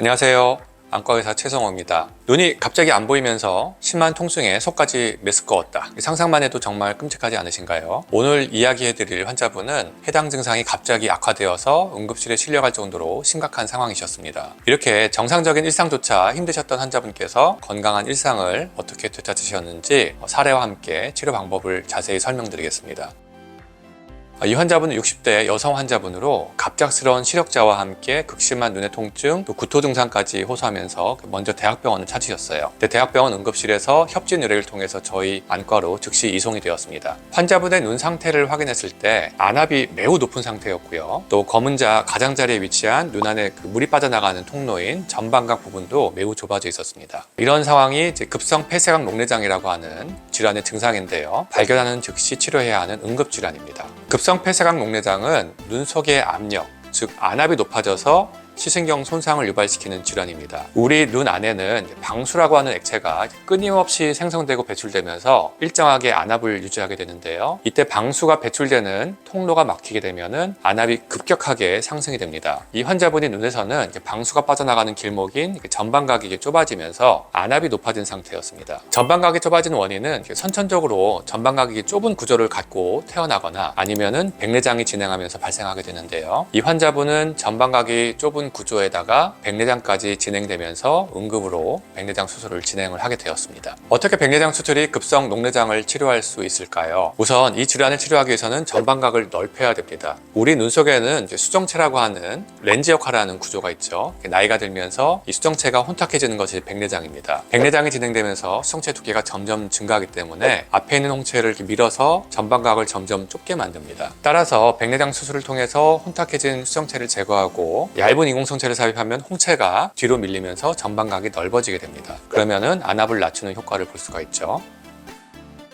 안녕하세요. 안과의사 최성호입니다. 눈이 갑자기 안 보이면서 심한 통증에 속까지 메스꺼웠다. 상상만 해도 정말 끔찍하지 않으신가요? 오늘 이야기해드릴 환자분은 해당 증상이 갑자기 악화되어서 응급실에 실려갈 정도로 심각한 상황이셨습니다. 이렇게 정상적인 일상조차 힘드셨던 환자분께서 건강한 일상을 어떻게 되찾으셨는지 사례와 함께 치료 방법을 자세히 설명드리겠습니다. 이 환자분은 60대 여성 환자분으로 갑작스러운 시력자와 함께 극심한 눈의 통증, 또 구토 증상까지 호소하면서 먼저 대학병원을 찾으셨어요. 대학병원 응급실에서 협진 의뢰를 통해서 저희 안과로 즉시 이송이 되었습니다. 환자분의 눈 상태를 확인했을 때 안압이 매우 높은 상태였고요. 또 검은자 가장자리에 위치한 눈 안에 물이 빠져나가는 통로인 전방각 부분도 매우 좁아져 있었습니다. 이런 상황이 급성 폐쇄각 녹내장이라고 하는 질환의 증상인데요. 발견하는 즉시 치료해야 하는 응급질환입니다. 급성 폐쇄각 녹내장은 눈 속의 압력, 즉 안압이 높아져서 시신경 손상을 유발시키는 질환입니다. 우리 눈 안에는 방수라고 하는 액체가 끊임없이 생성되고 배출되면서 일정하게 안압을 유지하게 되는데요. 이때 방수가 배출되는 통로가 막히게 되면 안압이 급격하게 상승이 됩니다. 이 환자분의 눈에서는 방수가 빠져나가는 길목인 전방각이 좁아지면서 안압이 높아진 상태였습니다. 전방각이 좁아진 원인은 선천적으로 전방각이 좁은 구조를 갖고 태어나거나 아니면은 백내장이 진행하면서 발생하게 되는데요. 이 환자분은 전방각이 좁은 구조에다가 백내장까지 진행되면서 응급으로 백내장 수술을 진행을 하게 되었습니다. 어떻게 백내장 수술이 급성 녹내장을 치료할 수 있을까요? 우선 이 질환을 치료하기 위해서는 전방각을 넓혀야 됩니다. 우리 눈 속에는 수정체라고 하는 렌즈 역할을 하는 구조가 있죠. 나이가 들면서 이 수정체가 혼탁해지는 것이 백내장입니다. 백내장이 진행되면서 수정체 두께가 점점 증가하기 때문에 앞에 있는 홍채를 밀어서 전방각을 점점 좁게 만듭니다. 따라서 백내장 수술을 통해서 혼탁해진 수정체를 제거하고 얇은 인공성체를 삽입하면 홍채가 뒤로 밀리면서 전방각이 넓어지게 됩니다. 그러면은 안압을 낮추는 효과를 볼 수가 있죠.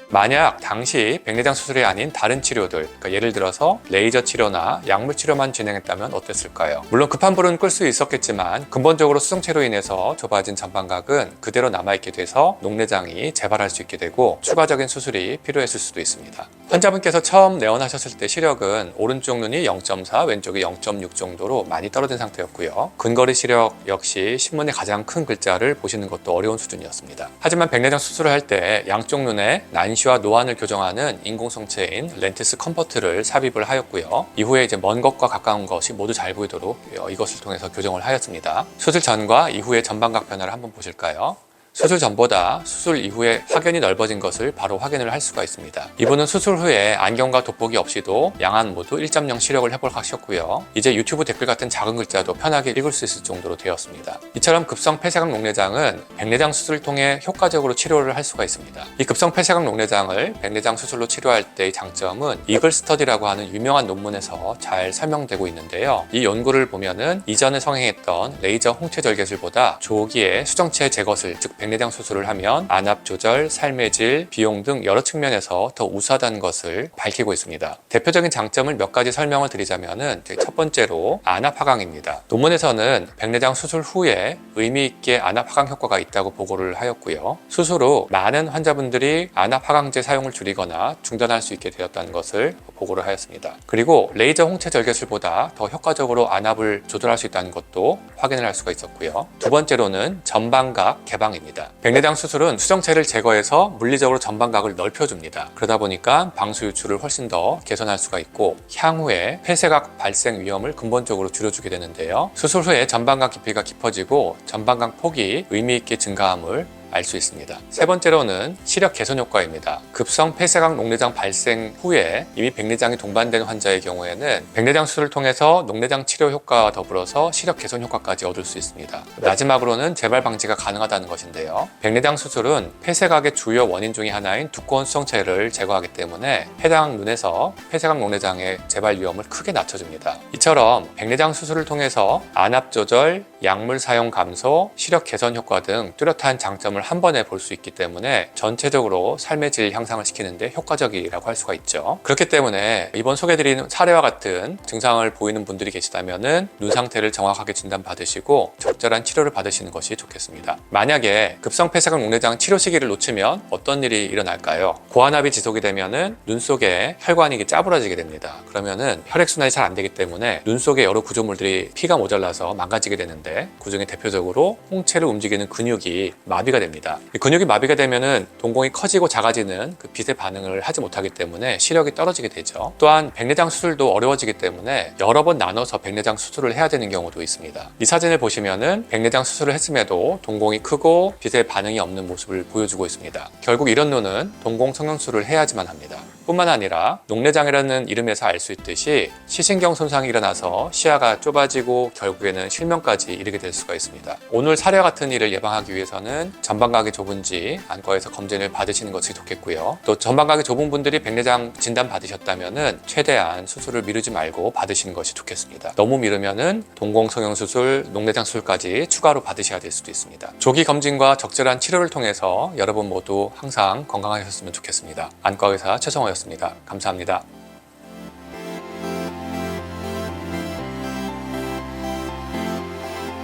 만약 당시 백내장 수술이 아닌 다른 치료들, 그러니까 예를 들어서 레이저 치료나 약물 치료만 진행했다면 어땠을까요? 물론 급한 불은 끌 수 있었겠지만 근본적으로 수정체로 인해서 좁아진 전방각은 그대로 남아있게 돼서 녹내장이 재발할 수 있게 되고 추가적인 수술이 필요했을 수도 있습니다. 환자분께서 처음 내원하셨을 때 시력은 오른쪽 눈이 0.4, 왼쪽이 0.6 정도로 많이 떨어진 상태였고요. 근거리 시력 역시 신문의 가장 큰 글자를 보시는 것도 어려운 수준이었습니다. 하지만 백내장 수술을 할 때 양쪽 눈에 난시와 노안을 교정하는 인공성체인 렌티스 컨버트를 삽입을 하였고요. 이후에 먼 것과 가까운 것이 모두 잘 보이도록 이것을 통해서 교정을 하였습니다. 수술 전과 이후의 전방각 변화를 한번 보실까요? 수술 전보다 수술 이후에 확연히 넓어진 것을 바로 확인을 할 수가 있습니다. 이분은 수술 후에 안경과 돋보기 없이도 양안 모두 1.0 시력을 회복하셨고요. 이제 유튜브 댓글 같은 작은 글자도 편하게 읽을 수 있을 정도로 되었습니다. 이처럼 급성 폐쇄각 녹내장은 백내장 수술을 통해 효과적으로 치료를 할 수가 있습니다. 이 급성 폐쇄각 녹내장을 백내장 수술로 치료할 때의 장점은 이글 스터디라고 하는 유명한 논문에서 잘 설명되고 있는데요. 이 연구를 보면은 이전에 성행했던 레이저 홍채 절개술보다 조기에 수정체 제거술, 즉 백내장 수술을 하면 안압 조절, 삶의 질, 비용 등 여러 측면에서 더 우수하다는 것을 밝히고 있습니다. 대표적인 장점을 몇 가지 설명을 드리자면은 첫 번째로 안압 하강입니다. 논문에서는 백내장 수술 후에 의미 있게 안압 하강 효과가 있다고 보고를 하였고요. 수술 후 많은 환자분들이 안압 하강제 사용을 줄이거나 중단할 수 있게 되었다는 것을 보고를 하였습니다. 그리고 레이저 홍채 절개술보다 더 효과적으로 안압을 조절할 수 있다는 것도 확인을 할 수가 있었고요. 두 번째로는 전방각 개방입니다. 백내장 수술은 수정체를 제거해서 물리적으로 전방각을 넓혀줍니다. 그러다 보니까 방수 유출을 훨씬 더 개선할 수가 있고 향후에 폐쇄각 발생 위험을 근본적으로 줄여주게 되는데요. 수술 후에 전방각 깊이가 깊어지고 전방각 폭이 의미 있게 증가함을 알 수 있습니다. 세 번째로는 시력 개선 효과입니다. 급성 폐쇄각 녹내장 발생 후에 이미 백내장이 동반된 환자의 경우에는 백내장 수술을 통해서 녹내장 치료 효과와 더불어서 시력 개선 효과까지 얻을 수 있습니다. 마지막으로는 재발 방지가 가능하다는 것인데요. 백내장 수술은 폐쇄각의 주요 원인 중에 하나인 두꺼운 수정체를 제거하기 때문에 해당 눈에서 폐쇄각 녹내장의 재발 위험을 크게 낮춰줍니다. 이처럼 백내장 수술을 통해서 안압 조절, 약물 사용 감소, 시력 개선 효과 등 뚜렷한 장점을 한 번에 볼 수 있기 때문에 전체적으로 삶의 질 향상을 시키는데 효과적이라고 할 수가 있죠. 그렇기 때문에 이번 소개해드린 사례와 같은 증상을 보이는 분들이 계시다면은 눈 상태를 정확하게 진단받으시고 적절한 치료를 받으시는 것이 좋겠습니다. 만약에 급성 폐쇄각 녹내장 치료 시기를 놓치면 어떤 일이 일어날까요? 고환압이 지속이 되면은 눈 속에 혈관이 짜부러지게 됩니다. 그러면은 혈액순환이 잘 안 되기 때문에 눈 속에 여러 구조물들이 피가 모자라서 망가지게 되는데, 그중에 대표적으로 홍채를 움직이는 근육이 마비가 됩니다. 이 근육이 마비가 되면은 동공이 커지고 작아지는 그 빛의 반응을 하지 못하기 때문에 시력이 떨어지게 되죠. 또한 백내장 수술도 어려워지기 때문에 여러 번 나눠서 백내장 수술을 해야 되는 경우도 있습니다. 이 사진을 보시면은 백내장 수술을 했음에도 동공이 크고 빛의 반응이 없는 모습을 보여주고 있습니다. 결국 이런 눈은 동공 성형술을 해야지만 합니다. 뿐만 아니라 녹내장이라는 이름에서 알 수 있듯이 시신경 손상이 일어나서 시야가 좁아지고 결국에는 실명까지 이르게 될 수가 있습니다. 오늘 사례와 같은 일을 예방하기 위해서는 전방각이 좁은지 안과에서 검진을 받으시는 것이 좋겠고요. 또 전방각이 좁은 분들이 백내장 진단 받으셨다면은 최대한 수술을 미루지 말고 받으시는 것이 좋겠습니다. 너무 미루면은 동공 성형 수술, 녹내장 수술까지 추가로 받으셔야 될 수도 있습니다. 조기 검진과 적절한 치료를 통해서 여러분 모두 항상 건강하셨으면 좋겠습니다. 안과 의사 최성호였습니다. 감사합니다.